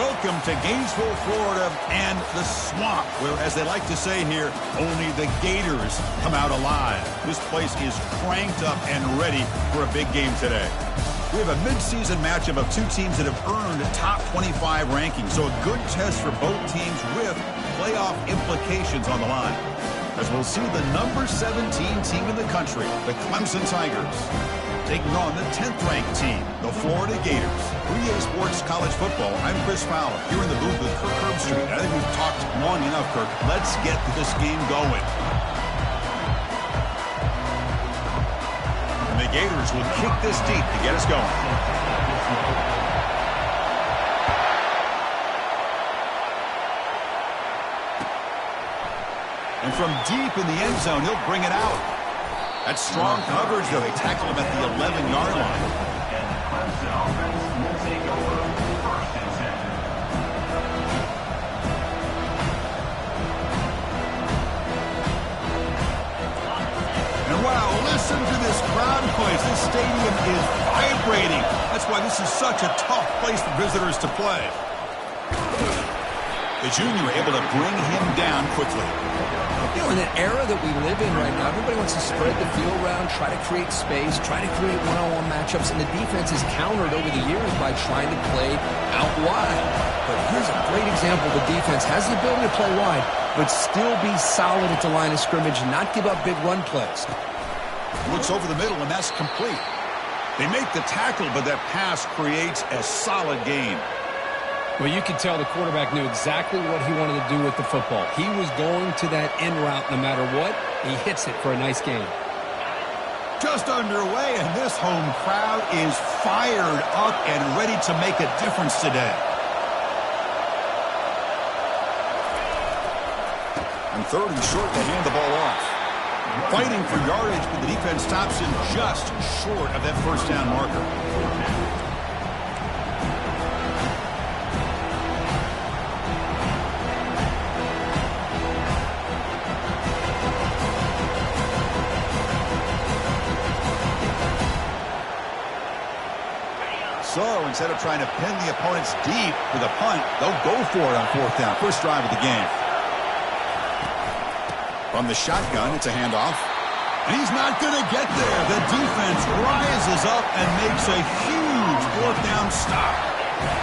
Welcome to Gainesville, Florida, and the swamp, where, as they like to say here, only the Gators come out alive. This place is cranked up and ready for a big game today. We have a midseason matchup of two teams that have earned top 25 rankings, so a good test for both teams with playoff implications on the line. As we'll see the number 17 team in the country, the Clemson Tigers, taking on the 10th-ranked team, the Florida Gators. EA Sports College Football, I'm Chris Fowler, here in the booth with Kirk Herbstreit. I think we've talked long enough, Kirk. Let's get this game going. And the Gators will kick this deep to get us going. And from deep in the end zone, he'll bring it out. That's strong coverage, though. They tackle him at the 11-yard line. And wow, listen to this crowd noise. This stadium is vibrating. That's why this is such a tough place for visitors to play. The junior able to bring him down quickly. You know, in an era that we live in right now, everybody wants to spread the field around, try to create space, try to create one-on-one matchups, and the defense is countered over the years by trying to play out wide. But here's a great example. The defense has the ability to play wide, but still be solid at the line of scrimmage and not give up big run plays. Looks over the middle, and that's complete. They make the tackle, but that pass creates a solid gain. Well, you could tell the quarterback knew exactly what he wanted to do with the football. He was going to that end route no matter what. He hits it for a nice gain. Just underway, and this home crowd is fired up and ready to make a difference today. And third and short to hand the ball off. Fighting for yardage, but the defense stops him just short of that first down marker. So instead of trying to pin the opponents deep with a punt, they'll go for it on fourth down. First drive of the game. From the shotgun, it's a handoff. And he's not going to get there. The defense rises up and makes a huge fourth down stop.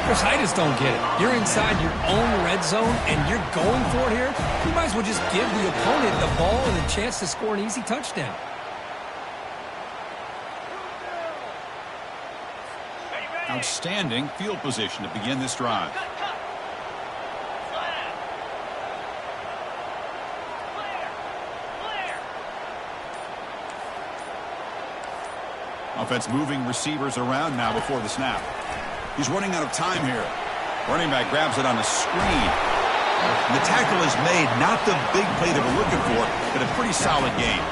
Chris, I just don't get it. You're inside your own red zone, and you're going for it here? You might as well just give the opponent the ball and a chance to score an easy touchdown. Outstanding field position to begin this drive. Offense moving receivers around now before the snap. He's running out of time here. Running back grabs it on a screen. And the tackle is made, not the big play that we're looking for, but a pretty solid game.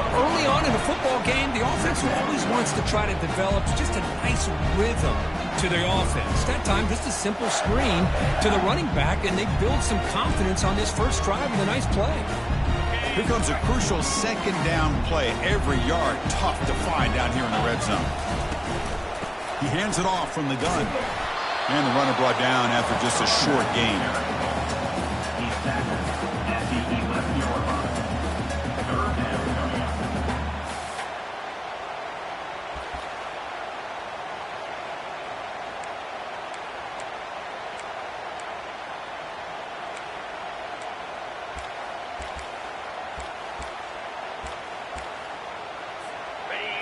Early on in a football game, the offense always wants to try to develop just a nice rhythm to their offense. That time, just a simple screen to the running back, and they build some confidence on this first drive with a nice play. Here comes a crucial second down play. Every yard tough to find down here in the red zone. He hands it off from the gun. And the runner brought down after just a short gain.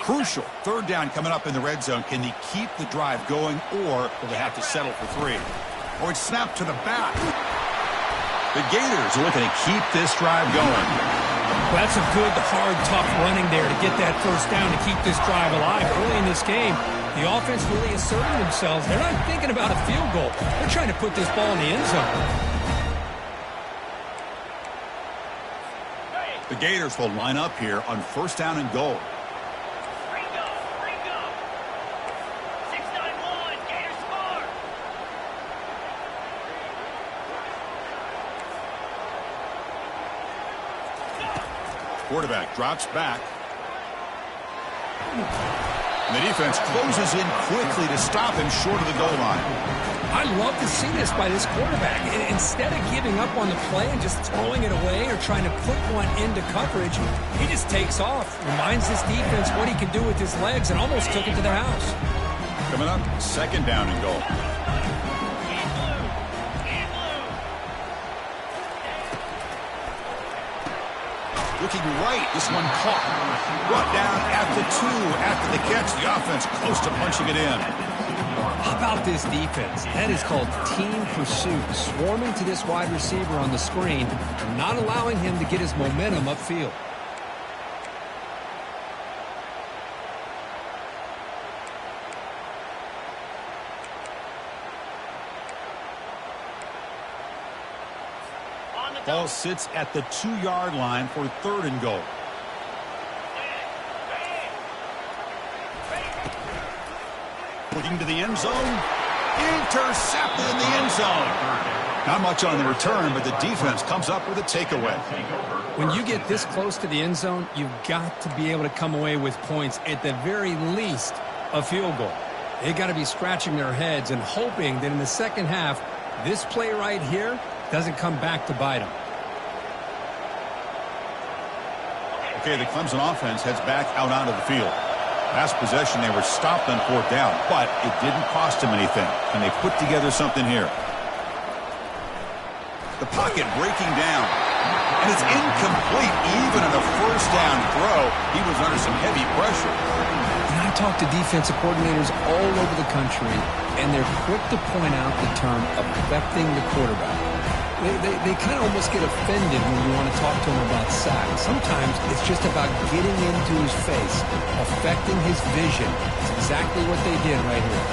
Crucial third down coming up in the red zone. Can they keep the drive going, or will they have to settle for three? Or it's snapped to the back. The Gators are looking to keep this drive going. Well, that's a good, hard, tough running there to get that first down to keep this drive alive. Early in this game, the offense really asserting themselves. They're not thinking about a field goal. They're trying to put this ball in the end zone. The Gators will line up here on first down and goal. Quarterback drops back. And the defense closes in quickly to stop him short of the goal line. I love to see this by this quarterback. Instead of giving up on the play and just throwing it away or trying to put one into coverage, he just takes off, reminds this defense what he can do with his legs, and almost took it to the house. Coming up, second down and goal. Looking right, this one caught. Brought down at the 2 after the catch. The offense close to punching it in. How about this defense? That is called team pursuit. Swarming to this wide receiver on the screen and not allowing him to get his momentum upfield. Ball sits at the 2-yard line for third and goal. Looking to the end zone. Intercepted in the end zone. Not much on the return, but the defense comes up with a takeaway. When you get this close to the end zone, you've got to be able to come away with points, at the very least, a field goal. They've got to be scratching their heads and hoping that in the second half, this play right here doesn't come back to bite them. Okay, the Clemson offense heads back out onto the field. Last possession, they were stopped on fourth down, but it didn't cost them anything. And they put together something here. The pocket breaking down. And it's incomplete. Even on a first down throw, he was under some heavy pressure. And I talk to defensive coordinators all over the country, and they're quick to point out the term affecting the quarterback. They kind of almost get offended when you want to talk to them about sacks. Sometimes it's just about getting into his face, affecting his vision. It's exactly what they did right here.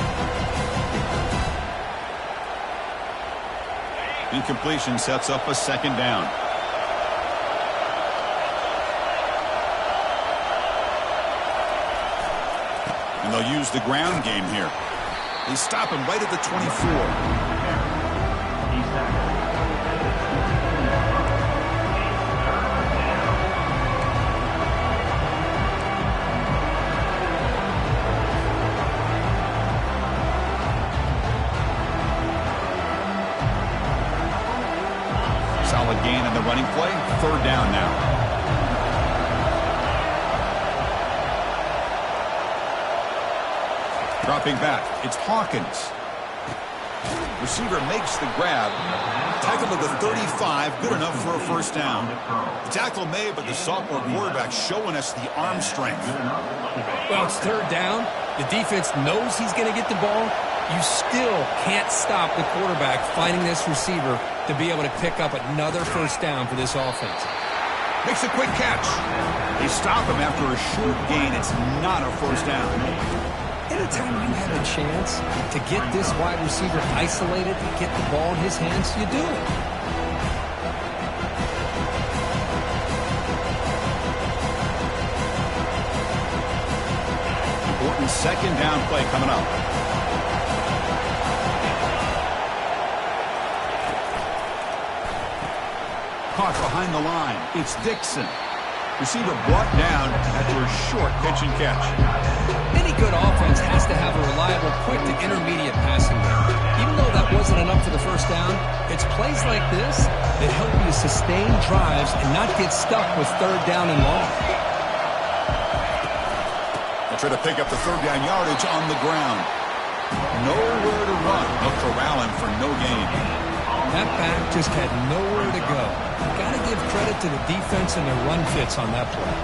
Incompletion sets up a second down. And they'll use the ground game here. They stop him right at the 24. Solid gain in the running play. Third down now. Dropping back. It's Hawkins. Receiver makes the grab. Tackle to the 35. Good enough for a first down. The tackle made, but the sophomore quarterback showing us the arm strength. Well, it's third down. The defense knows he's going to get the ball. You still can't stop the quarterback finding this receiver to be able to pick up another first down for this offense. Makes a quick catch. They stop him after a short gain. It's not a first down. Anytime you have a chance to get this wide receiver isolated and get the ball in his hands, you do it. Important second down play coming up. Caught behind the line. It's Dixon. Receiver brought down after a short pitch and catch. Any good offense has to have a reliable, quick to intermediate passing game. Even though that wasn't enough for the first down, it's plays like this that help you sustain drives and not get stuck with third down and long. They'll try to pick up the third down yardage on the ground. Nowhere to run. They'll corral him for no gain. That back just had nowhere to go. Got to give credit to the defense and their run fits on that play.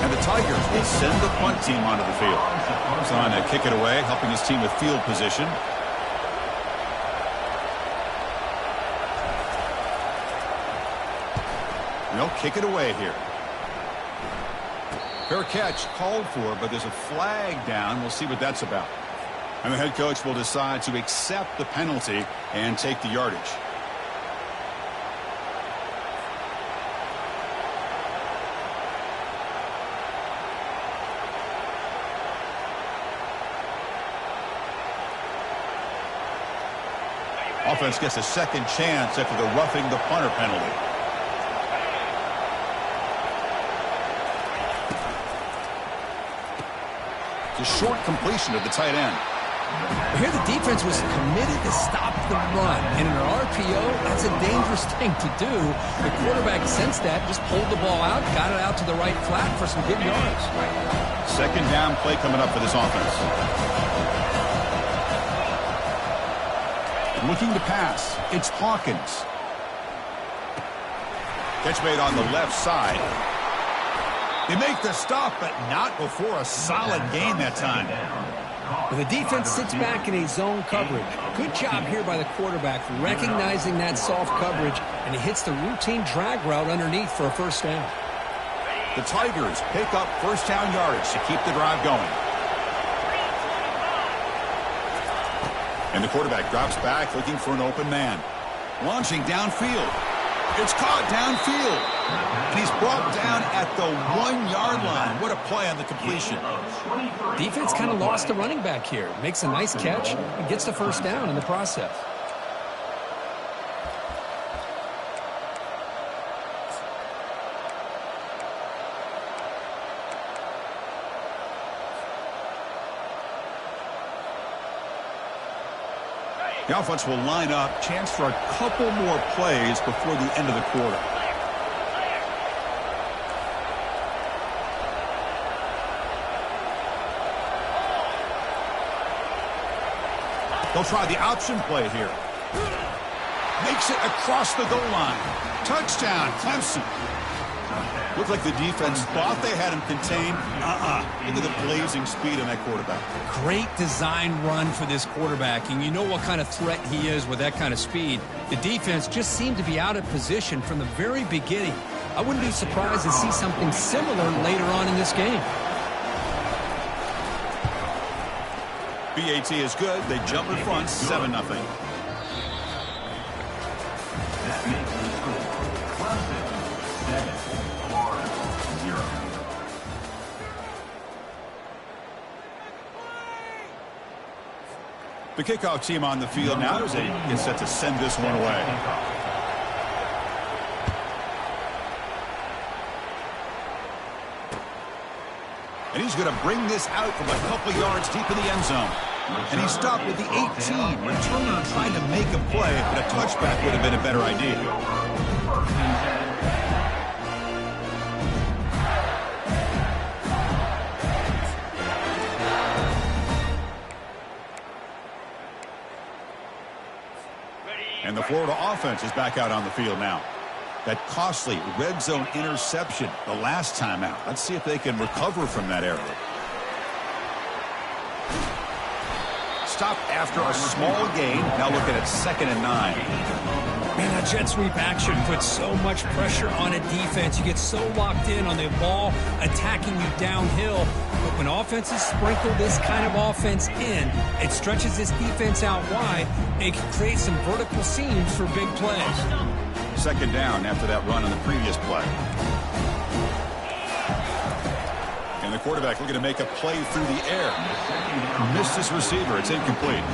And the Tigers will send the punt team onto the field. Trying to kick it away, helping his team with field position. And they'll kick it away here. Fair catch called for, but there's a flag down. We'll see what that's about. And the head coach will decide to accept the penalty and take the yardage. Offense gets a second chance after the roughing the punter penalty. The short completion to the tight end. Here the defense was committed to stop the run. And in an RPO, that's a dangerous thing to do. The quarterback sensed that, just pulled the ball out, got it out to the right flat for some good yards. Second down play coming up for this offense. Looking to pass. It's Hawkins. Catch made on the left side. They make the stop, but not before a solid gain that time. The defense sits back in a zone coverage. Good job here by the quarterback, recognizing that soft coverage, and he hits the routine drag route underneath for a first down. The Tigers pick up first down yardage to keep the drive going. And the quarterback drops back looking for an open man. Launching downfield. It's caught downfield. And he's brought down at the 1-yard line. What a play on the completion. Defense kind of lost the running back here. Makes a nice catch and gets the first down in the process. The offense will line up. Chance for a couple more plays before the end of the quarter. They'll try the option play here. Makes it across the goal line. Touchdown, Clemson. Looked like the defense thought they had him contained. Look at the blazing speed on that quarterback. Great design run for this quarterback, and you know what kind of threat he is with that kind of speed. The defense just seemed to be out of position from the very beginning. I wouldn't be surprised to see something similar later on in this game. BAT is good. They jump in front, 7-0. The kickoff team on the field now as they get set to send this one away. And he's going to bring this out from a couple yards deep in the end zone. And he stopped at the 18, returning trying to make a play, but a touchback would have been a better idea. And the Florida offense is back out on the field now. That costly red zone interception the last time out. Let's see if they can recover from that error. Stopped after a small gain. Now looking at 2nd and 9. Man, that jet sweep action puts so much pressure on a defense. You get so locked in on the ball attacking you downhill. But when offenses sprinkle this kind of offense in, it stretches this defense out wide and can create some vertical seams for big plays. 2nd down after that run on the previous play. And the quarterback looking to make a play through the air. Missed his receiver. It's incomplete.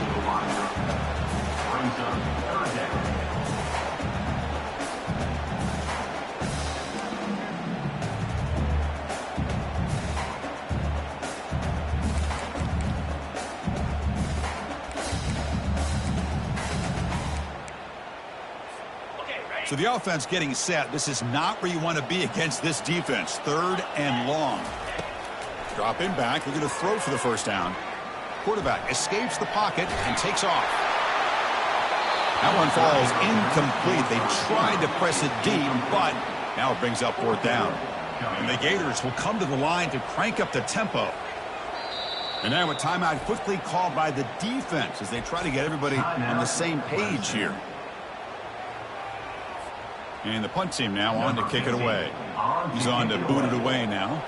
So the offense getting set. This is not where you want to be against this defense. 3rd and long. Dropping back. Looking to throw for the first down. Quarterback escapes the pocket and takes off. That one falls incomplete. They tried to press it deep, but now it brings up 4th down. And the Gators will come to the line to crank up the tempo. And now a timeout quickly called by the defense as they try to get everybody on the same page here. And the punt team now on to kick it away. He's on to boot it away now.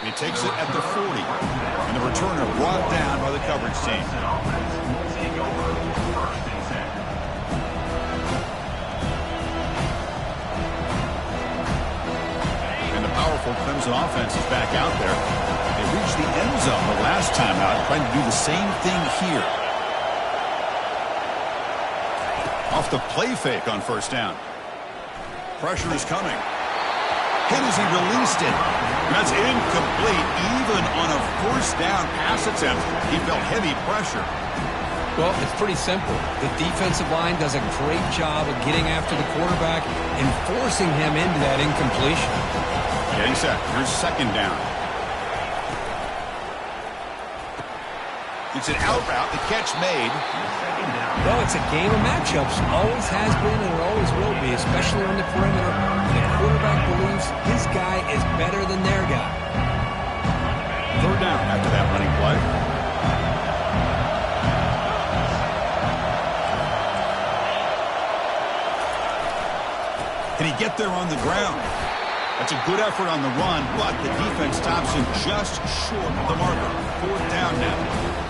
He takes it at the 40. And the returner brought down by the coverage team. And the powerful Clemson offense is back out there. They reached the end zone the last time out, trying to do the same thing here. Off the play fake on first down. pressure is coming. Hit as he released it. That's incomplete. Even on a first down pass attempt, he felt heavy pressure. Well, it's pretty simple. The defensive line does a great job of getting after the quarterback and forcing him into that incompletion. Getting set. Here's second down. It's an out route. The catch made. Well, it's a game of matchups. Always has been and it always will be, especially on the perimeter. When the quarterback believes his guy is better than their guy. Third down after that running play. Can he get there on the ground? That's a good effort on the run, but the defense stops him just short of the marker. Fourth down now.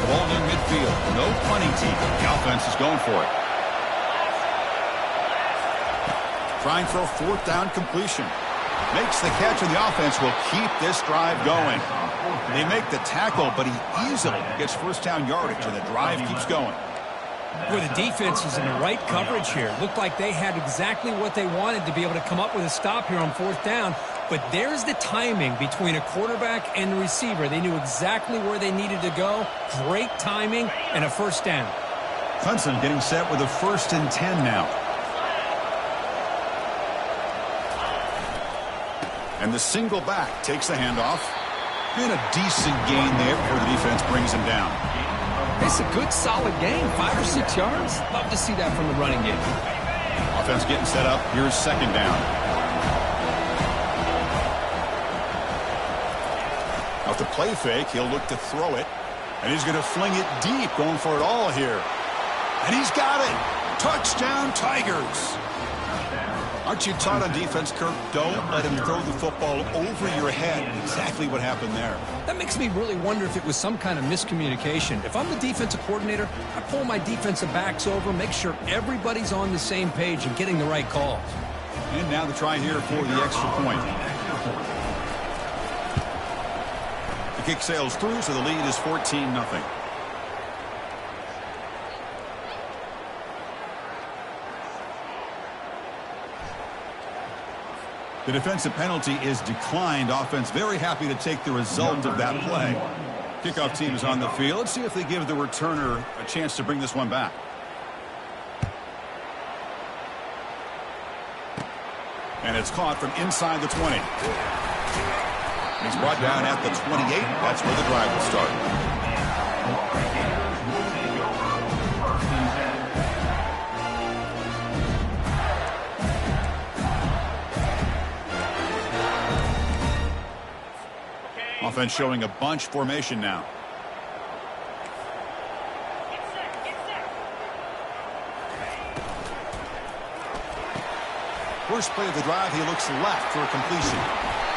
Ball near midfield. No punting team. The offense is going for it. Trying for a fourth down completion. Makes the catch, and the offense will keep this drive going. They make the tackle, but he easily gets first down yardage, and the drive keeps going. Where the defense is in the right coverage here. Looked like they had exactly what they wanted to be able to come up with a stop here on fourth down. But there's the timing between a quarterback and the receiver. They knew exactly where they needed to go. Great timing and a first down. Clemson getting set with a 1st and 10 now. And the single back takes the handoff. And a decent gain there before the defense brings him down. It's a good, solid gain. 5 or 6 yards. Love to see that from the running game. Offense getting set up. Here's second down. Off the play fake, he'll look to throw it. And he's going to fling it deep, going for it all here. And he's got it. Touchdown, Tigers. Aren't you taught on defense, Kirk? Don't let him throw the football over your head. Exactly what happened there. That makes me really wonder if it was some kind of miscommunication. If I'm the defensive coordinator, I pull my defensive backs over, make sure everybody's on the same page and getting the right calls. And now the try here for the extra point. The kick sails through, so the lead is 14-0. The defensive penalty is declined. Offense very happy to take the result of that play. Kickoff team is on the field. Let's see if they give the returner a chance to bring this one back. And it's caught from inside the 20. He's brought down at the 28. That's where the drive will start. Offense showing a bunch formation now. First play of the drive, he looks left for a completion.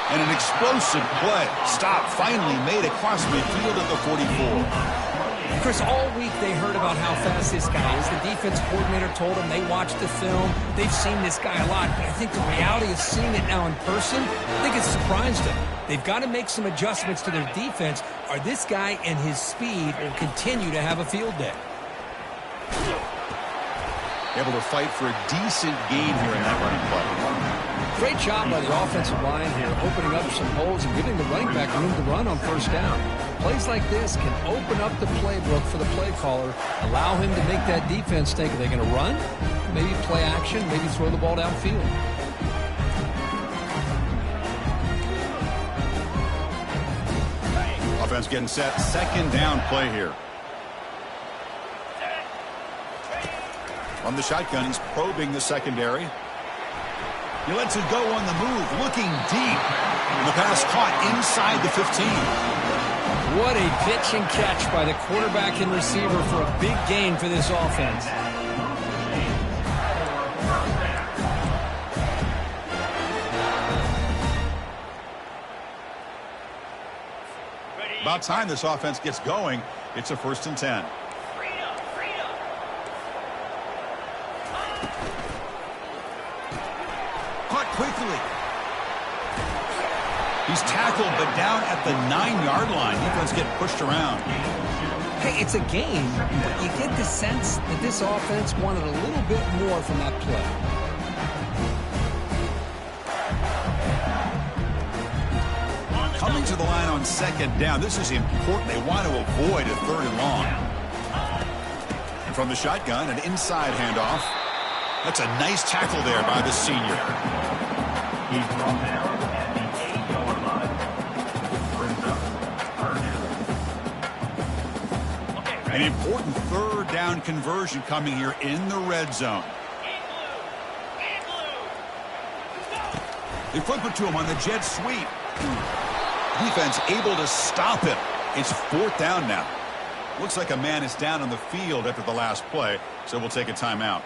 And an explosive play. Stop finally made across midfield at the 44. Chris, all week they heard about how fast this guy is. The defense coordinator told them they watched the film. They've seen this guy a lot. But I think the reality of seeing it now in person, I think it's surprised them. They've got to make some adjustments to their defense, or this guy and his speed will continue to have a field day. Able to fight for a decent gain here in that running play. Great job by the offensive line here, opening up some holes and giving the running back room to run on first down. Plays like this can open up the playbook for the play caller, allow him to make that defense think, are they going to run? Maybe play action, maybe throw the ball downfield. Offense getting set. Second down play here. From the shotgun, he's probing the secondary. He lets it go on the move, looking deep. And the pass caught inside the 15. What a pitch and catch by the quarterback and receiver for a big gain for this offense. About time this offense gets going. It's a 1st and 10. Caught quickly. He's tackled, but down at the 9-yard line. Defense getting pushed around. Hey, it's a game, but you get the sense that this offense wanted a little bit more from that play. Coming to the line on 2nd down. This is important. They want to avoid a 3rd and long. And from the shotgun, an inside handoff. That's a nice tackle there by the senior. He's brought down at the 8-yard line. An important 3rd down conversion coming here in the red zone. They flip it to him on the jet sweep. Defense able to stop him. It's 4th down now. Looks like a man is down on the field after the last play, so we'll take a timeout.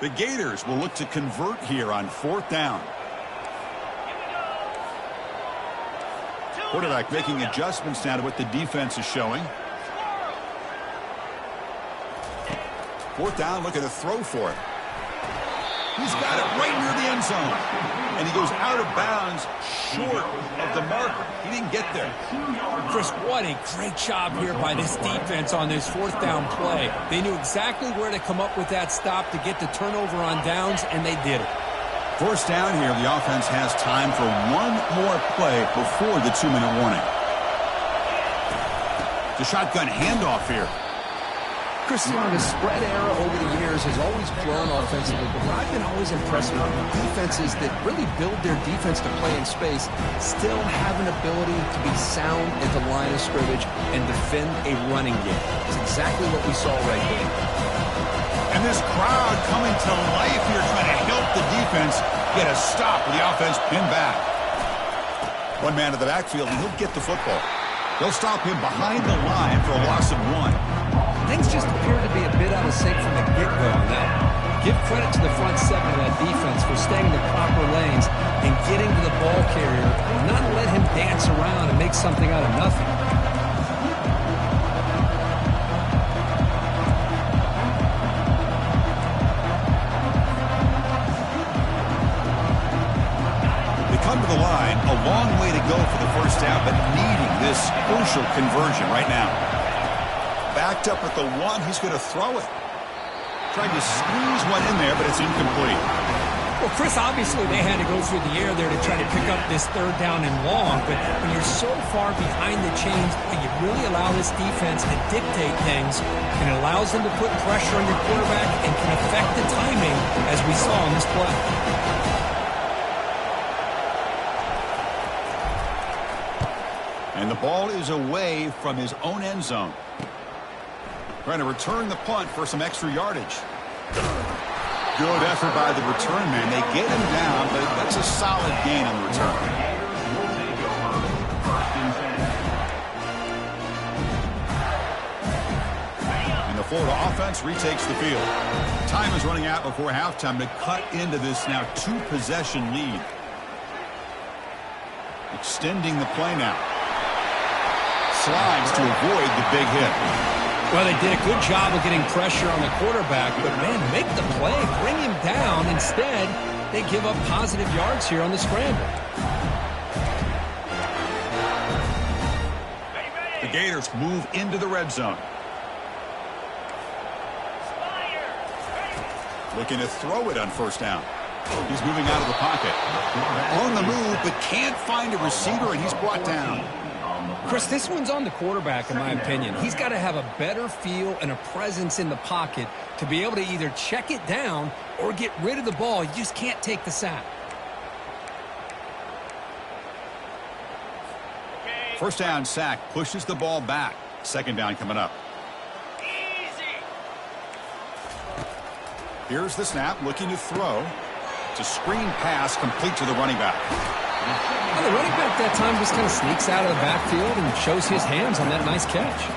The Gators will look to convert here on 4th down. Quarterback making adjustments now to what the defense is showing. 4th down, looking to throw for it. He's got it right near the end zone. And he goes out of bounds short of the marker. He didn't get there. Chris, what a great job here by this defense on this 4th down play. They knew exactly where to come up with that stop to get the turnover on downs, and they did it. 1st down here, the offense has time for one more play before the 2-minute warning. The shotgun handoff here. Chris, the spread era over the years has always grown offensively, but what I've been always impressed with defenses that really build their defense to play in space still have an ability to be sound at the line of scrimmage and defend a running game. It's exactly what we saw right there. And this crowd coming to life here trying to help the defense get a stop with the offense pinned back. One man to the backfield, and he'll get the football. They'll stop him behind the line for a loss of 1. Things just appear to be a bit out of sync from the get-go. Now, give credit to the front 7 of that defense for staying in the proper lanes and getting to the ball carrier, and not let him dance around and make something out of nothing. They come to the line, a long way to go for the 1st down, but needing this crucial conversion right now. Backed up at the 1, he's going to throw it. Trying to squeeze one in there, but it's incomplete. Well, Chris, obviously they had to go through the air there to try to pick up this 3rd down and long, but when you're so far behind the chains, you really allow this defense to dictate things, and it allows them to put pressure on your quarterback and can affect the timing, as we saw in this play. And the ball is away from his own end zone. Trying to return the punt for some extra yardage. Good effort by the return man. They get him down, but that's a solid gain on the return. And the Florida offense retakes the field. Time is running out before halftime to cut into this now 2-possession lead. Extending the play now. Slides to avoid the big hit. Well, they did a good job of getting pressure on the quarterback, but, man, make the play, bring him down. Instead, they give up positive yards here on the scramble. The Gators move into the red zone. Looking to throw it on 1st down. He's moving out of the pocket. On the move, but can't find a receiver, and he's brought down. Chris, this one's on the quarterback, in my opinion. He's got to have a better feel and a presence in the pocket to be able to either check it down or get rid of the ball. You just can't take the sack. 1st down sack pushes the ball back. 2nd down coming up. Here's the snap, looking to throw. It's a screen pass complete to the running back. Well, the running back that time just kind of sneaks out of the backfield and shows his hands on that nice catch.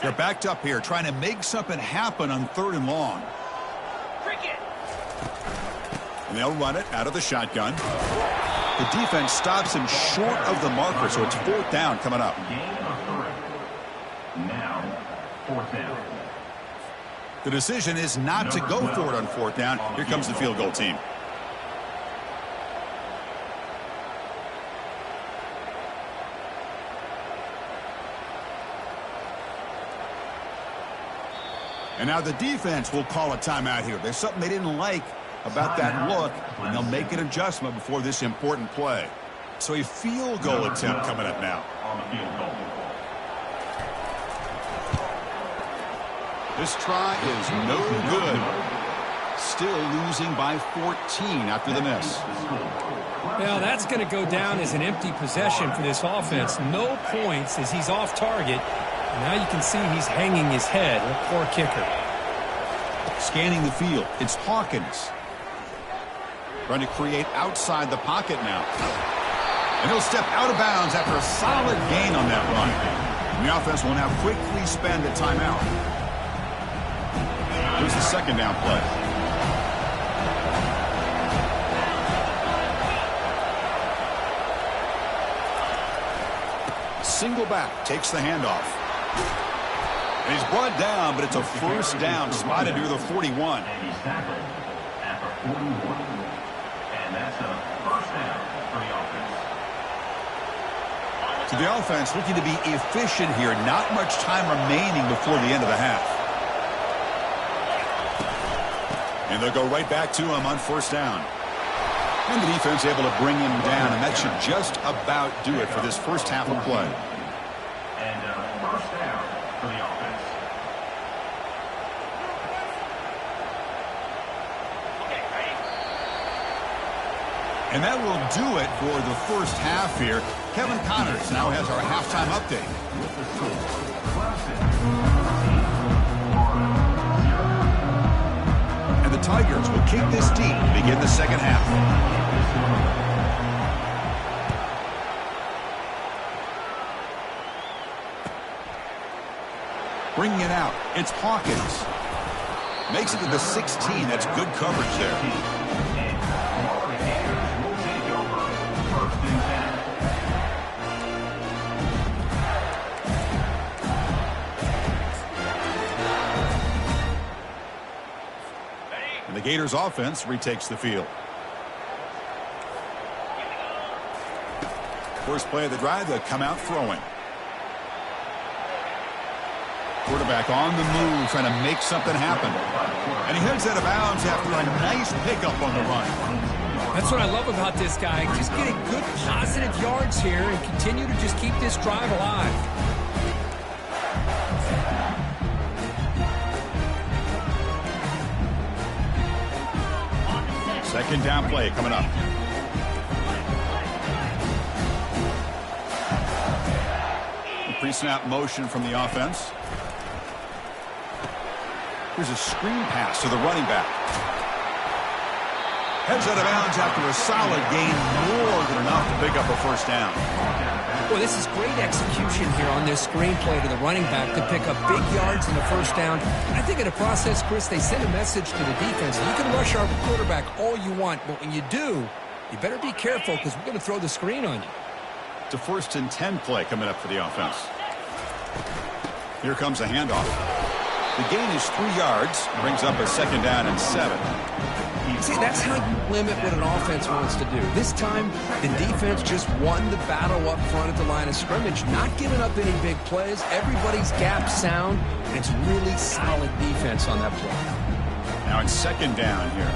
They're backed up here, trying to make something happen on 3rd and long. And they'll run it out of the shotgun. The defense stops him short of the marker, so it's 4th down coming up. Gain of 3. Now, 4th down. The decision is not to go for it on 4th down. Here comes the field goal team. And now the defense will call a timeout here. There's something they didn't like about that look, and they'll make an adjustment before this important play. So a field goal attempt coming up now. On the field goal. This try is no good. Still losing by 14 after the miss. Well, that's going to go down as an empty possession for this offense. No points as he's off target. And now you can see he's hanging his head. A poor kicker. Scanning the field, it's Hawkins. Trying to create outside the pocket now. And he'll step out of bounds after a solid gain on that run. And the offense will now quickly spend a timeout. Here's the 2nd down play. Single back, takes the handoff. And he's brought down, but it's a 1st down, spotted near the 41. And he's tackled at the 41. And that's a 1st down for the offense. So the offense looking to be efficient here. Not much time remaining before the end of the half. And they'll go right back to him on 1st down. And the defense able to bring him down, and that should just about do it for this first half of play. And 1st down for the offense. And that will do it for the first half here. Kevin Connors now has our halftime update. With the score, Clemson. And the Tigers will kick this deep to begin the second half. Bringing it out, it's Hawkins. Makes it to the 16. That's good coverage there. And the Gators offense retakes the field. First play of the drive, they'll come out throwing. Quarterback on the move, trying to make something happen. And he heads out of bounds after a nice pickup on the run. That's what I love about this guy. Just getting good positive yards here and continue to just keep this drive alive. Second down play coming up. Pre-snap motion from the offense. Here's a screen pass to the running back. Heads out of bounds after a solid gain, more than enough to pick up a 1st down. Well, this is great execution here on this screen play to the running back to pick up big yards in the 1st down. I think in the process, Chris, they send a message to the defense. You can rush our quarterback all you want, but when you do, you better be careful because we're going to throw the screen on you. It's a 1st and 10 play coming up for the offense. Here comes a handoff. The gain is 3 yards, brings up a 2nd down and 7. See, that's how you limit what an offense wants to do. This time, the defense just won the battle up front at the line of scrimmage, not giving up any big plays. Everybody's gap sound, and it's really solid defense on that play. Now it's 2nd down here.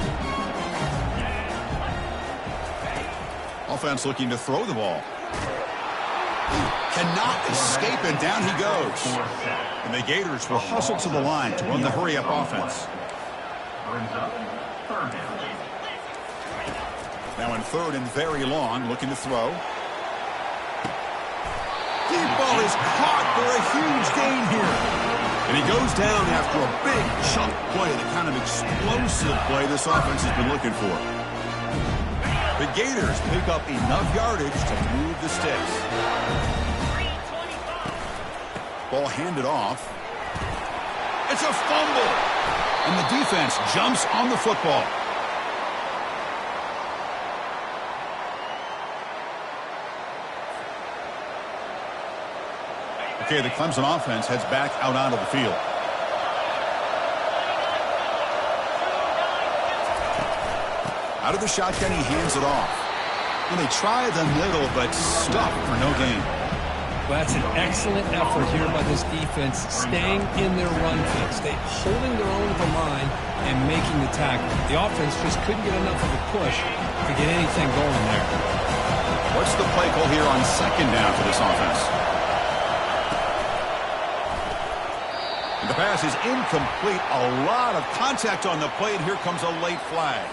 Offense looking to throw the ball. Cannot escape, and down he goes. And the Gators will hustle to the line to run the hurry-up offense. Brings up 3rd down. Now in 3rd and very long, looking to throw. Deep ball is caught for a huge gain here. And he goes down after a big chunk play, the kind of explosive play this offense has been looking for. The Gators pick up enough yardage to move the sticks. Ball handed off. It's a fumble. And the defense jumps on the football. Okay, the Clemson offense heads back out onto the field. Out of the shotgun, he hands it off. And they try the middle, but stuck for no gain. Well, that's an excellent effort here by this defense, staying in their run fix. They holding their own at the line and making the tackle. The offense just couldn't get enough of a push to get anything going there. What's the play call here on second down for this offense? And the pass is incomplete. A lot of contact on the play, and here comes a late flag.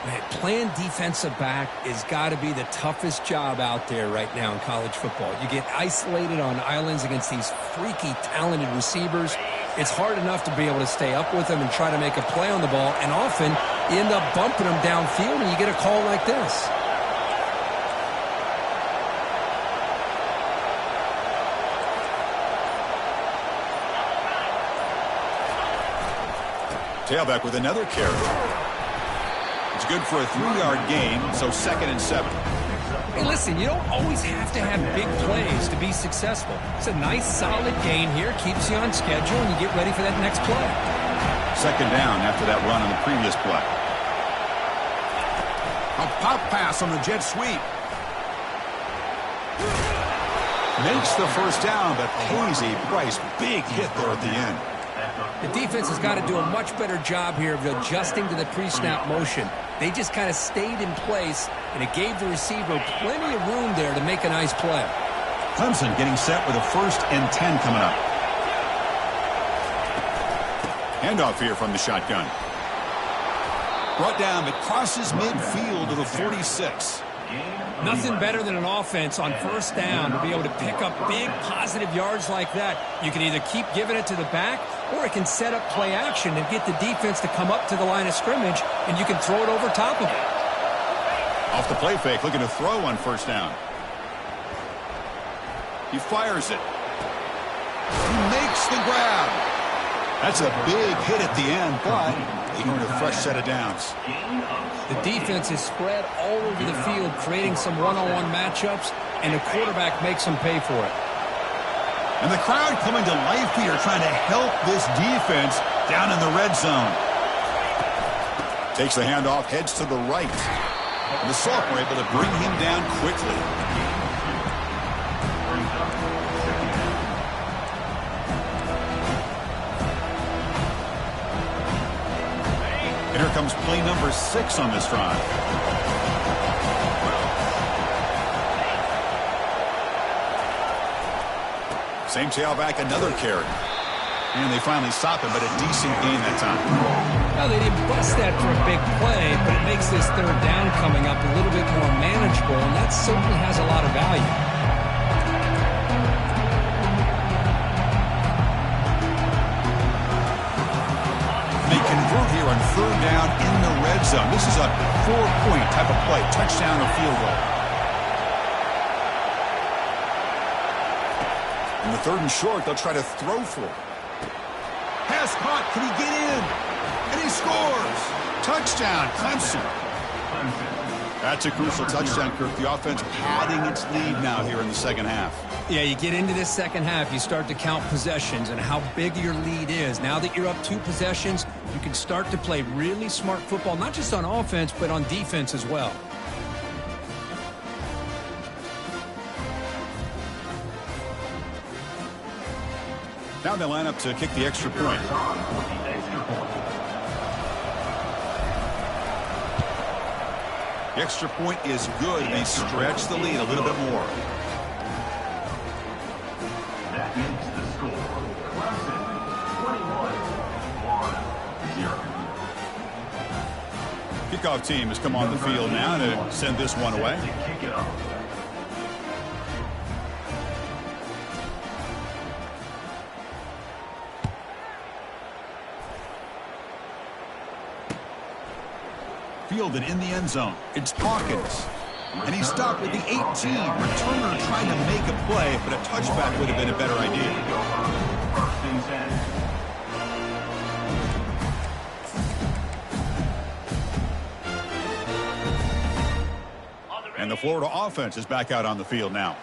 Man, playing defensive back has got to be the toughest job out there right now in college football. You get isolated on islands against these freaky, talented receivers. It's hard enough to be able to stay up with them and try to make a play on the ball, and often you end up bumping them downfield and you get a call like this. Tailback with another carry. It's good for a 3-yard gain, so 2nd and 7. Hey, listen, you don't always have to have big plays to be successful. It's a nice, solid gain here. Keeps you on schedule, and you get ready for that next play. 2nd down after that run on the previous play. A pop pass on the jet sweep. Makes the first down, but pays a price. Big hit there at the end. The defense has got to do a much better job here of adjusting to the pre-snap motion. They just kind of stayed in place, and it gave the receiver plenty of room there to make a nice play. Clemson getting set with a 1st and 10 coming up. Handoff here from the shotgun. Brought down, but crosses midfield to the 46. Nothing better than an offense on 1st down to be able to pick up big positive yards like that. You can either keep giving it to the back, or it can set up play action and get the defense to come up to the line of scrimmage, and you can throw it over top of it. Off the play fake, looking to throw on 1st down. He fires it. He makes the grab. That's a big hit at the end, but he earned a fresh set of downs. The defense is spread all over the field, creating some one-on-one matchups, and the quarterback makes them pay for it. And the crowd coming to life here, trying to help this defense down in the red zone. Takes the handoff, heads to the right. And the sophomore able to bring him down quickly. And here comes play number 6 on this drive. Same tailback, another carry. And they finally stop him, but a decent gain that time. Now, they didn't bust that for a big play, but it makes this 3rd down coming up a little bit more manageable, and that certainly has a lot of value. They convert here on 3rd down in the red zone. This is a 4-point type of play, touchdown or field goal. In the 3rd and short, they'll try to throw for it. Pass caught. Can he get in? And he scores. Touchdown, Clemson. That's a crucial touchdown, Kirk. The offense padding its lead now here in the 2nd half. Yeah, you get into this 2nd half, you start to count possessions and how big your lead is. Now that you're up 2 possessions, you can start to play really smart football, not just on offense, but on defense as well. Now they line up to kick the extra point. The extra point is good. They stretch the lead a little bit more. That makes the score. Clemson 21-0. Kickoff team has come on the field now to send this one away. Kick it off. Fielded in the end zone. It's Hawkins. And he stopped with the 18. Returner trying to make a play, but a touchback would have been a better idea. 1st and 10. And the Florida offense is back out on the field now.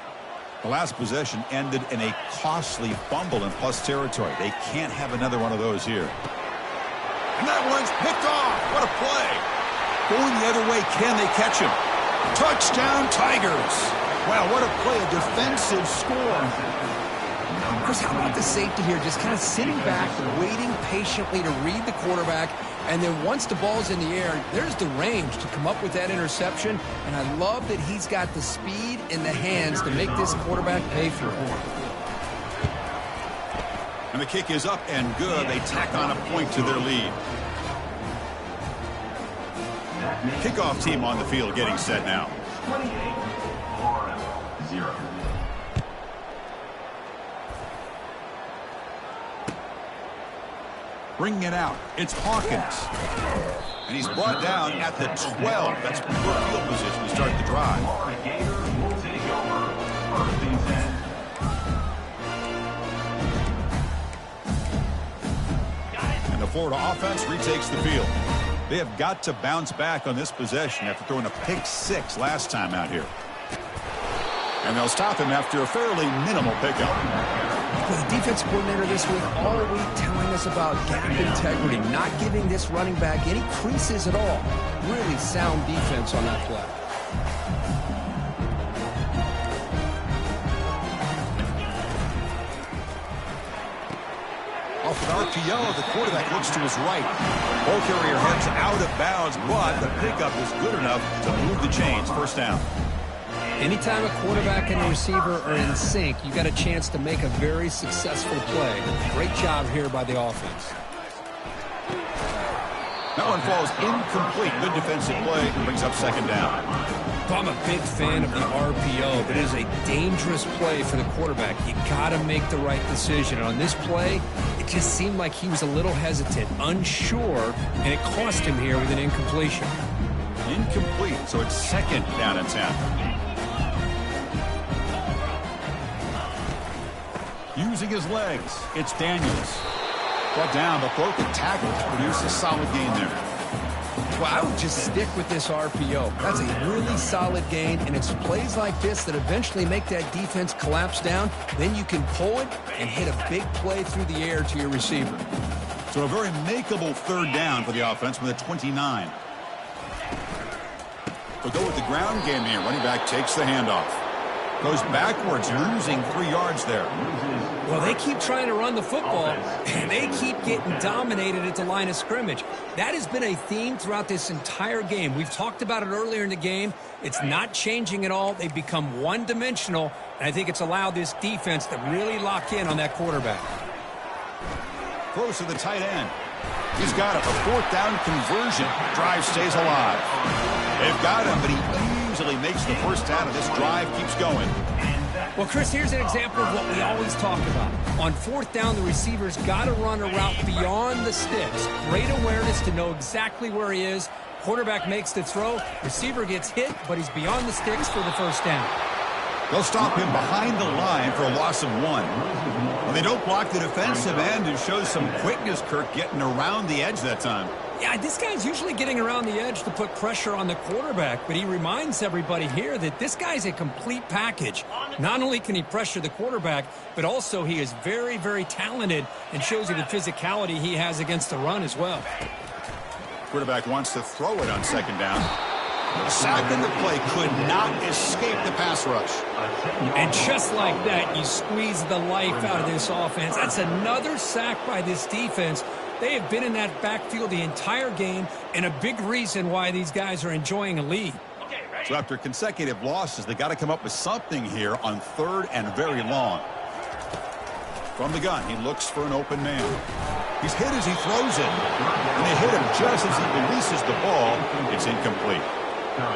The last possession ended in a costly fumble in plus territory. They can't have another one of those here. And that one's picked off. What a play. Going the other way, can they catch him? Touchdown, Tigers. Wow, what a play, a defensive score. Chris, how about the safety here? Just kind of sitting back, waiting patiently to read the quarterback, and then once the ball's in the air, there's the range to come up with that interception, and I love that he's got the speed in the hands to make this quarterback pay for it. And the kick is up and good. They tack on a point to their lead. Kickoff team on the field getting set now. 28-0. Bringing it out, it's Hawkins. And he's brought down at the 12. That's poor field position to start the drive. Florida Gators will take over first and 10. And the Florida offense retakes the field. They have got to bounce back on this possession after throwing a pick 6 last time out here. And they'll stop him after a fairly minimal pickup. Well, the defense coordinator this week all week telling us about gap integrity, not giving this running back any creases at all. Really sound defense on that play. Off an RPO, the quarterback looks to his right. Ball carrier heads out of bounds, but the pickup is good enough to move the chains. First down. Anytime a quarterback and a receiver are in sync, you got a chance to make a very successful play. Great job here by the offense. That one falls incomplete. Good defensive play. Brings up second down. I'm a big fan of the RPO, but it is a dangerous play for the quarterback. You got to make the right decision. And on this play, it just seemed like he was a little hesitant, unsure, and it cost him here with an incompletion. Incomplete, so it's second down and 10. Using his legs, it's Daniels. Brought down, but broke a tackle to produce a solid gain there. Well, I would just stick with this RPO. That's a really solid gain, and it's plays like this that eventually make that defense collapse down. Then you can pull it and hit a big play through the air to your receiver. So a very makeable third down for the offense from the 29. They'll go with the ground game here. Running back takes the handoff. Goes backwards, losing 3 yards there. Well, they keep trying to run the football, and they keep getting dominated at the line of scrimmage. That has been a theme throughout this entire game. We've talked about it earlier in the game. It's not changing at all. They've become one-dimensional, and I think it's allowed this defense to really lock in on that quarterback. Close to the tight end. He's got it. A fourth down conversion. Drive stays alive. They've got him, but he easily makes the first down, and this drive keeps going. Well, Chris, here's an example of what we always talk about. On fourth down, the receiver's got to run a route beyond the sticks. Great awareness to know exactly where he is. Quarterback makes the throw. Receiver gets hit, but he's beyond the sticks for the first down. They'll stop him behind the line for a loss of 1. Well, they don't block the defensive end, who shows some quickness, Kirk, getting around the edge that time. Yeah, this guy's usually getting around the edge to put pressure on the quarterback, but he reminds everybody here that this guy's a complete package. Not only can he pressure the quarterback, but also he is very, very talented and shows you the physicality he has against the run as well. Quarterback wants to throw it on second down. A sack in the play could not escape the pass rush. And just like that, you squeeze the life out of this offense. That's another sack by this defense. They have been in that backfield the entire game, and a big reason why these guys are enjoying a lead. So after consecutive losses, they got to come up with something here on third and very long. From the gun, he looks for an open man. He's hit as he throws it, and they hit him just as he releases the ball. It's incomplete.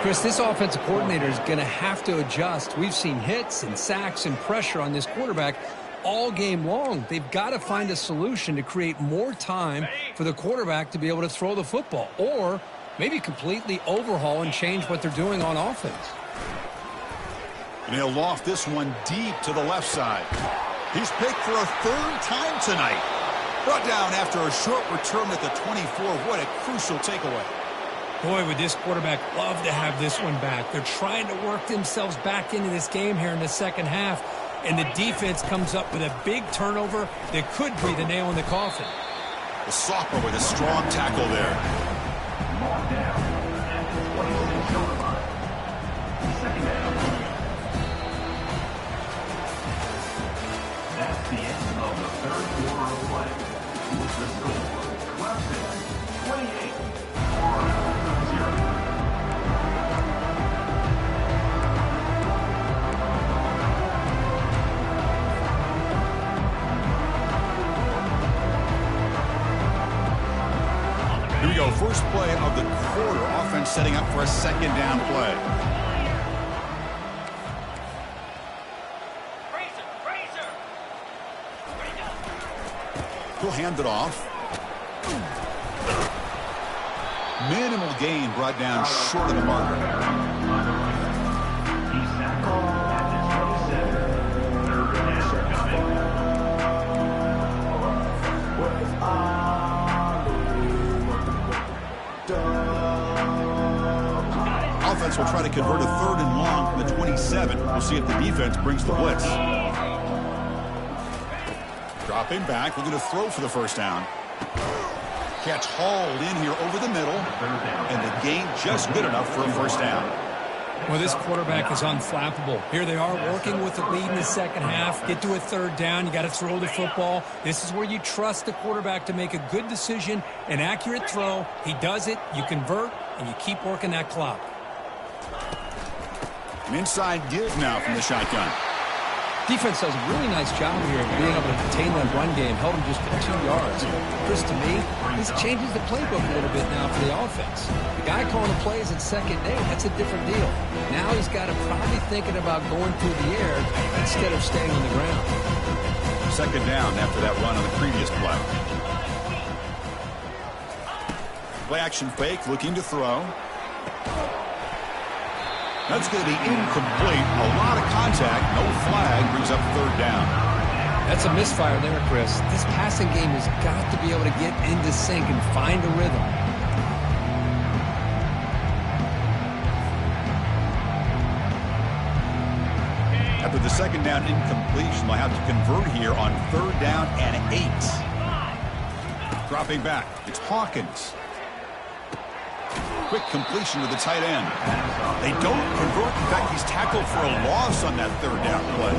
Chris, this offensive coordinator is going to have to adjust. We've seen hits and sacks and pressure on this quarterback all game long. They've got to find a solution to create more time for the quarterback to be able to throw the football, or maybe completely overhaul and change what they're doing on offense. And he'll loft this one deep to the left side. He's picked for a third time tonight. Brought down after a short return at the 24. What a crucial takeaway. Boy, would this quarterback love to have this one back. They're trying to work themselves back into this game here in the second half, and the defense comes up with a big turnover that could be the nail in the coffin. The sophomore with a strong tackle there. Mark down at the 26-yard line. Second down. That's the end of the third quarter of play. With the score, Clemson 28, Florida 0. Here we go, first play of the quarter. Offense setting up for a second down play. He'll hand it off. Minimal gain brought down short of the marker. He's tackled at the 27. Third down coming. Offense will try to convert a third and long from the 27. We'll see if the defense brings the blitz. Dropping back, looking to throw for the first down. Catch hauled in here over the middle, and the gain just good enough for a first down. Well, this quarterback is unflappable. Here they are working with the lead in the second half. Get to a third down. You got to throw the football. This is where you trust the quarterback to make a good decision, an accurate throw. He does it, you convert, and you keep working that clock. An inside give now from the shotgun. Defense does a really nice job here of being able to contain that run game, held him just for 2 yards. Chris, to me, this changes the playbook a little bit now for the offense. The guy calling the plays at second day, that's a different deal. Now he's got to probably thinking about going through the air instead of staying on the ground. Second down after that run on the previous play. Play action fake, looking to throw. That's going to be incomplete. A lot of contact. No flag. Brings up third down. That's a misfire there, Chris. This passing game has got to be able to get into sync and find a rhythm. After the second down incompletion, they'll have to convert here on third down and 8. Dropping back. It's Hawkins. Quick completion to the tight end. They don't convert. In fact, he's tackled for a loss on that third down play.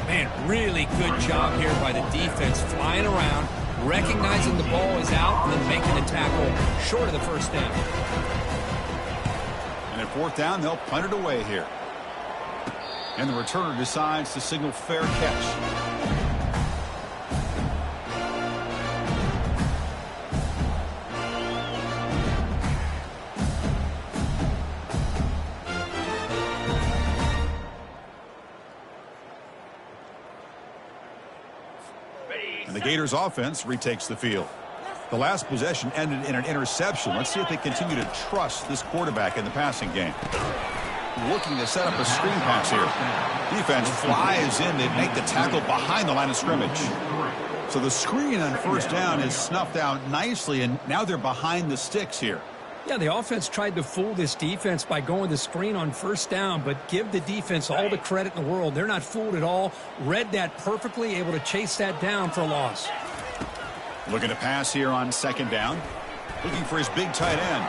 Man, really good job here by the defense, flying around, recognizing the ball is out, and then making the tackle short of the first down. And at fourth down, they'll punt it away here. And the returner decides to signal fair catch. And the Gators offense retakes the field. The last possession ended in an interception. Let's see if they continue to trust this quarterback in the passing game. Looking to set up a screen pass here. Defense flies in. They make the tackle behind the line of scrimmage. So the screen on first down is snuffed out nicely, and now they're behind the sticks here. Yeah, the offense tried to fool this defense by going the screen on first down, but give the defense all the credit in the world. They're not fooled at all. Read that perfectly, able to chase that down for a loss. Looking to pass here on second down. Looking for his big tight end.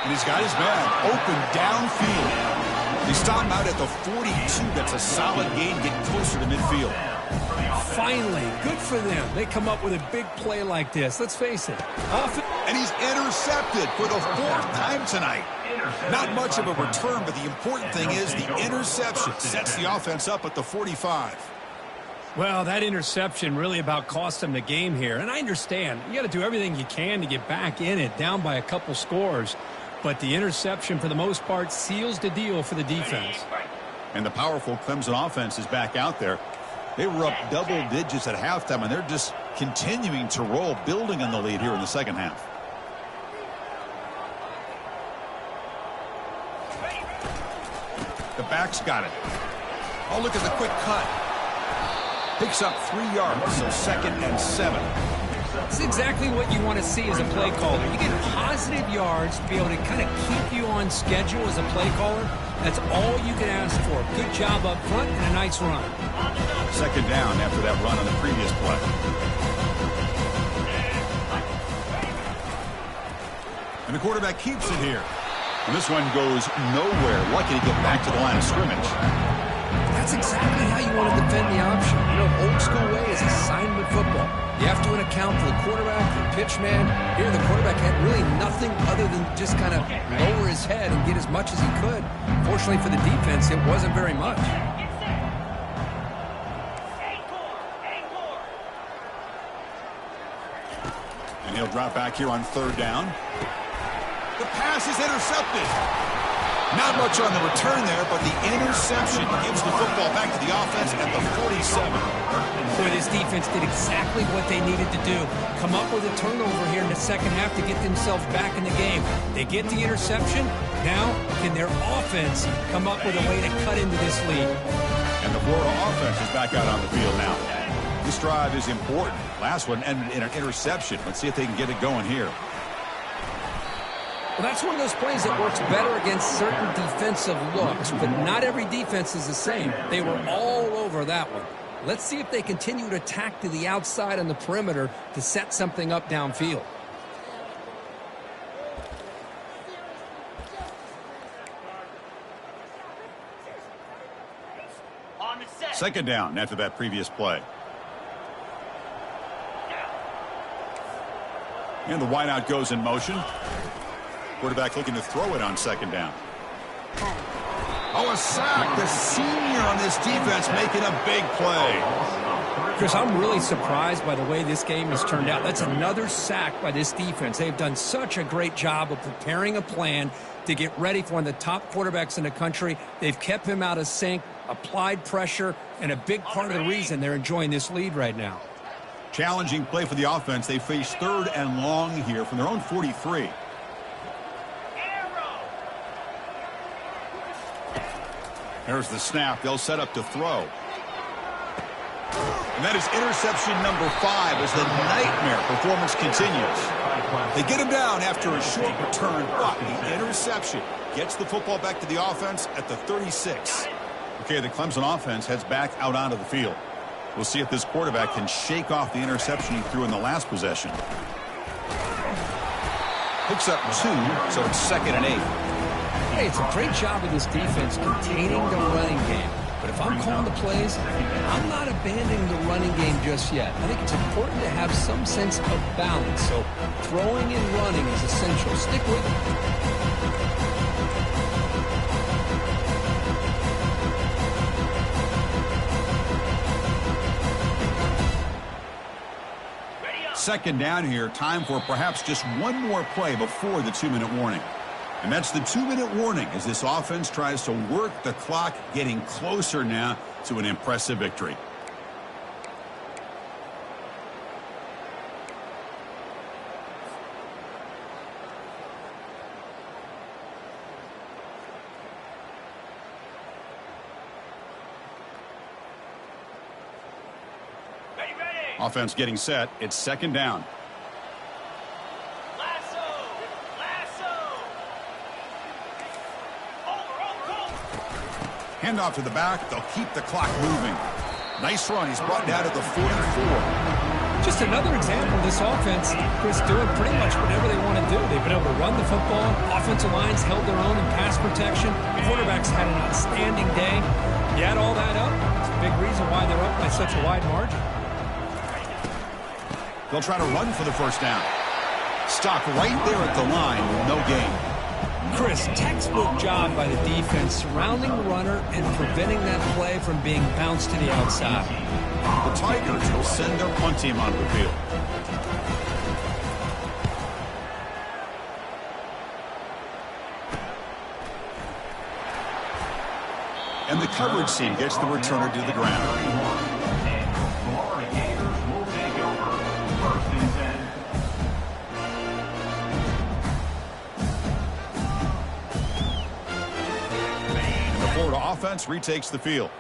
And he's got his man open downfield. They stop him out at the 42. That's a solid gain, getting closer to midfield. Finally, good for them. They come up with a big play like this. Let's face it. And he's intercepted for the 4th time tonight. Not much of a return, but the important thing is the interception sets the offense up at the 45. Well, that interception really about cost them the game here. And I understand. You got to do everything you can to get back in it, down by a couple scores. But the interception, for the most part, seals the deal for the defense. And the powerful Clemson offense is back out there. They were up double digits at halftime, and they're just continuing to roll, building on the lead here in the second half. The back's got it. Oh, look at the quick cut. Picks up 3 yards, so 2nd and 7. It's exactly what you want to see as a play caller. You get positive yards to be able to kind of keep you on schedule as a play caller. That's all you can ask for. Good job up front and a nice run. Second down after that run on the previous play. And the quarterback keeps it here. And this one goes nowhere. Lucky to get back to the line of scrimmage. That's exactly how you want to defend the option. You know, old school way is assignment football. You have to account for the quarterback, the pitch man. Here, the quarterback had really nothing other than just kind of lower his head and get as much as he could. Fortunately for the defense, it wasn't very much. And he'll drop back here on third down. The pass is intercepted. Not much on the return there, but the interception gives the football back to the offense at the 47. Boy, this defense did exactly what they needed to do. Come up with a turnover here in the second half to get themselves back in the game. They get the interception. Now, can their offense come up with a way to cut into this lead? And the Florida offense is back out on the field now. This drive is important. Last one ended in an interception. Let's see if they can get it going here. Well, that's one of those plays that works better against certain defensive looks, but not every defense is the same. They were all over that one. Let's see if they continue to attack to the outside on the perimeter to set something up downfield. Second down after that previous play. And the wideout goes in motion. Quarterback looking to throw it on second down. Oh, a sack. The senior on this defense making a big play. Chris, I'm really surprised by the way this game has turned out. That's another sack by this defense. They've done such a great job of preparing a plan to get ready for one of the top quarterbacks in the country. They've kept him out of sync, applied pressure, and a big part of the reason they're enjoying this lead right now. Challenging play for the offense. They face third and long here from their own 43. There's the snap. They'll set up to throw. And that is interception number 5 as the nightmare performance continues. They get him down after a short return, but the interception gets the football back to the offense at the 36. Okay, the Clemson offense heads back out onto the field. We'll see if this quarterback can shake off the interception he threw in the last possession. Picks up 2, so it's 2nd and 8. Hey, it's a great job of this defense containing the running game. But if I'm calling the plays, I'm not abandoning the running game just yet. I think it's important to have some sense of balance. So throwing and running is essential. Stick with it. Second down here. Time for perhaps just one more play before the 2-minute warning. And that's the 2-minute warning as this offense tries to work the clock, getting closer now to an impressive victory. Offense getting set. It's second down. Handoff to the back. They'll keep the clock moving. Nice run. He's brought down to the 44. Just another example of this offense, Chris, doing pretty much whatever they want to do. They've been able to run the football. Offensive lines held their own in pass protection. The quarterbacks had an outstanding day. You add all that up, it's a big reason why they're up by such a wide margin. They'll try to run for the first down. Stop right there at the line with no gain. Chris, textbook job by the defense surrounding the runner and preventing that play from being bounced to the outside. The Tigers will send their punt team onto the field. And the coverage team gets the returner to the ground. Offense retakes the field.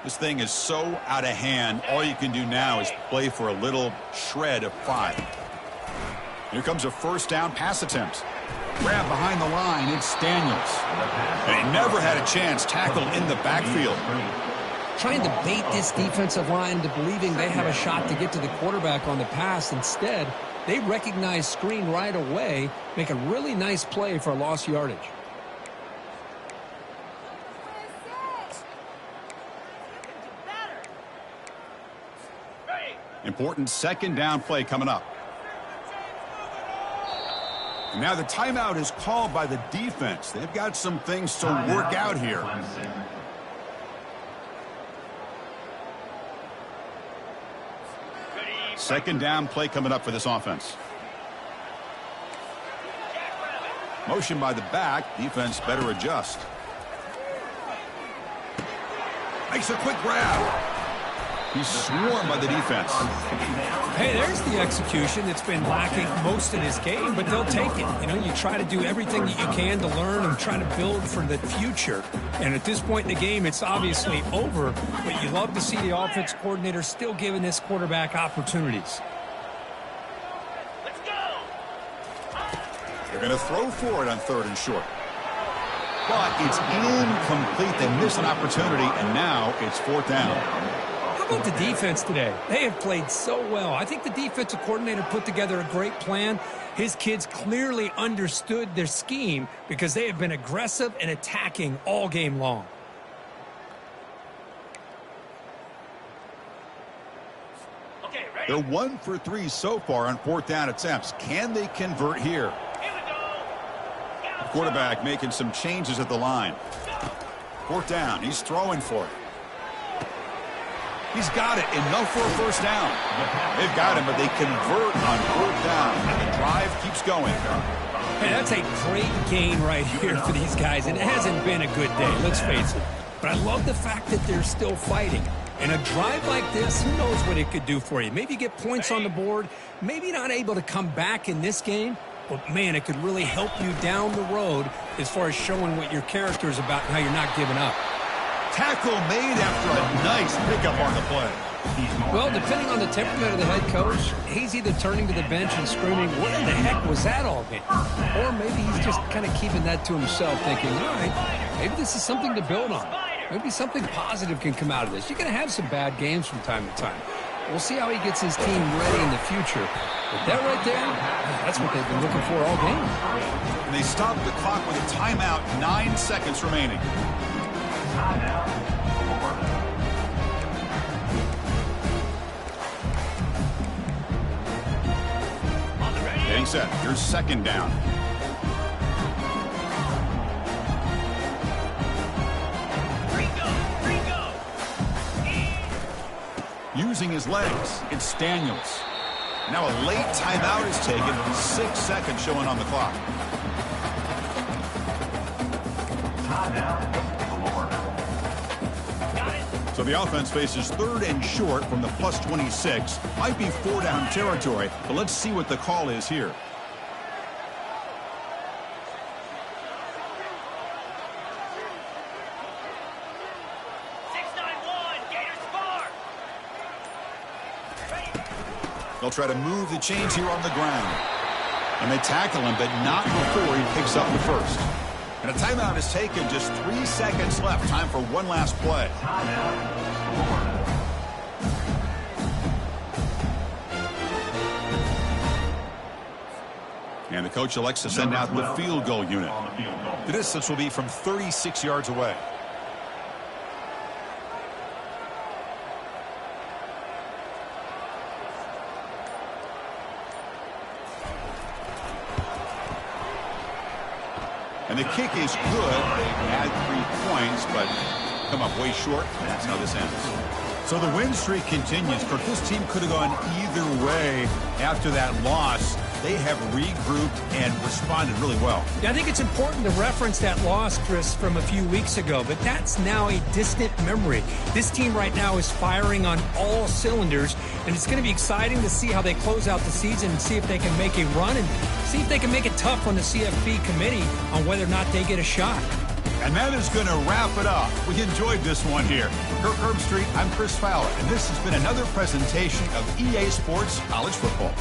This thing is so out of hand. All you can do now is play for a little shred of pride. Here comes a first down pass attempt. Grab behind the line, it's Daniels. And he never had a chance, tackled in the backfield. Trying to bait this defensive line into believing they have a shot to get to the quarterback on the pass. Instead, they recognize screen right away, make a really nice play for lost yardage. Important second down play coming up. And now the timeout is called by the defense. They've got some things to work out here. Second down play coming up for this offense. Motion by the back. Defense better adjust. Makes a quick grab. He's swarmed by the defense. Hey, there's the execution that's been lacking most of this game, but they'll take it. You know, you try to do everything that you can to learn and try to build for the future. And at this point in the game, it's obviously over, but you love to see the offense coordinator still giving this quarterback opportunities. Let's go. They're going to throw for it on 3rd and short. But it's incomplete. They miss an opportunity, and now it's 4th down. How about the defense today? They have played so well. I think the defensive coordinator put together a great plan. His kids clearly understood their scheme because they have been aggressive and attacking all game long. Okay, ready? They're 1 for 3 so far on 4th down attempts. Can they convert here? Here we go. The quarterback making some changes at the line. 4th down. He's throwing for it. He's got it. Enough for a first down. They've got him, but they convert on 4th down. And the drive keeps going. Hey, that's a great gain right here for these guys, and it hasn't been a good day, let's face it. But I love the fact that they're still fighting. And a drive like this, who knows what it could do for you. Maybe get points on the board, maybe not able to come back in this game, but, man, it could really help you down the road as far as showing what your character is about and how you're not giving up. Tackle made after a nice pickup on the play. Well, depending on the temperament of the head coach, he's either turning to the bench and screaming, what in the heck was that all game? Or maybe he's just kind of keeping that to himself, thinking, all right, maybe this is something to build on. Maybe something positive can come out of this. You're going to have some bad games from time to time. We'll see how he gets his team ready in the future. But that right there, that's what they've been looking for all game. And they stop the clock with a timeout, 9 seconds remaining. Getting set. Here's 2nd down. Using his legs, it's Daniels. Now a late timeout is taken. 6 seconds showing on the clock. So the offense faces 3rd and short from the +26. Might be 4-down territory, but let's see what the call is here. They'll try to move the chains here on the ground. And they tackle him, but not before he picks up the first. And a timeout is taken, just 3 seconds left. Time for one last play. And the coach elects to send out the field goal unit. The distance will be from 36 yards away. And the kick is good. They had 3 points, but come up way short. That's how this ends. So the win streak continues. Kirk, this team could have gone either way after that loss. They have regrouped and responded really well. Yeah, I think it's important to reference that loss, Chris, from a few weeks ago, but that's now a distant memory. This team right now is firing on all cylinders, and it's going to be exciting to see how they close out the season and see if they can make a run and see if they can make it tough on the CFP committee on whether or not they get a shot. And that is going to wrap it up. We enjoyed this one here. Kirk Herbstreit, I'm Chris Fowler, and this has been another presentation of EA Sports College Football.